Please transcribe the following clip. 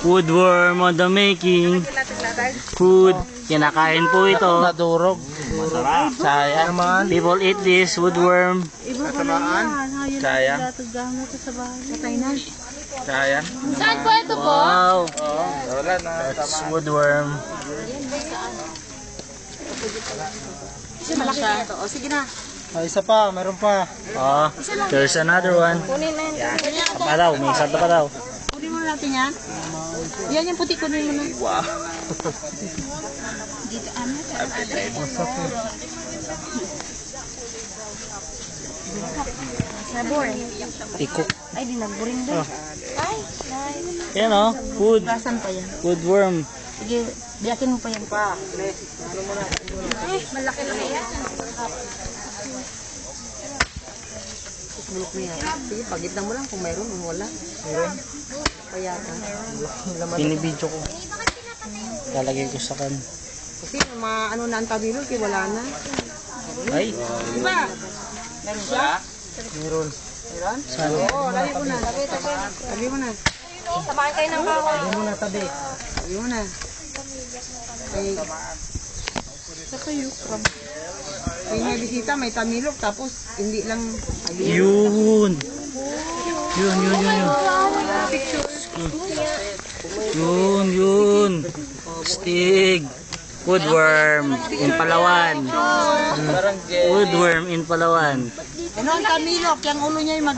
Woodworm on the making. Food. Kinakain po ito. Nadurog. Masarap. Sayang naman. People eat this woodworm. Sayang. Sayang. Saan po ito po? Wow. Wala na. That's woodworm. Kasi malaki na ito. O, sige na. Isa pa, meron pa. Oh, there's another one. Kunin na yun. Pa daw, may isa pa daw. Kunin mo natin yan. Yan yung puti, kunin mo na. Wow. Dito, ano? Sabor. Tikok. Ay, di nagburing doon. Ay, nice. Yan oh, food. Gasan pa yan. Woodworm. Sige, biyakin mo pa yan. Malaki na yan. Bulok niya. Sige, pagitna mo lang kung mayroon o wala. Mayroon. Kaya ka. Pinibidyo ko. Lalagay ko sa kan. Kasi ano na ang tabilo, kaya wala na. Ay, Diba? Meron siya? Meron. Meron? saan? Oo, lagay mo na. Lagay mo na. Samahan kayo ng bawang. Hindi mo na tabi. Lagay mo na. Ay, sa kayo. Ay, may bisita, may tamilok, tapos hindi lang. Yun. Yun. Yun. Stig. Woodworm in Palawan. Woodworm in Palawan. Ano ang tamilok? Yung ulo niya yung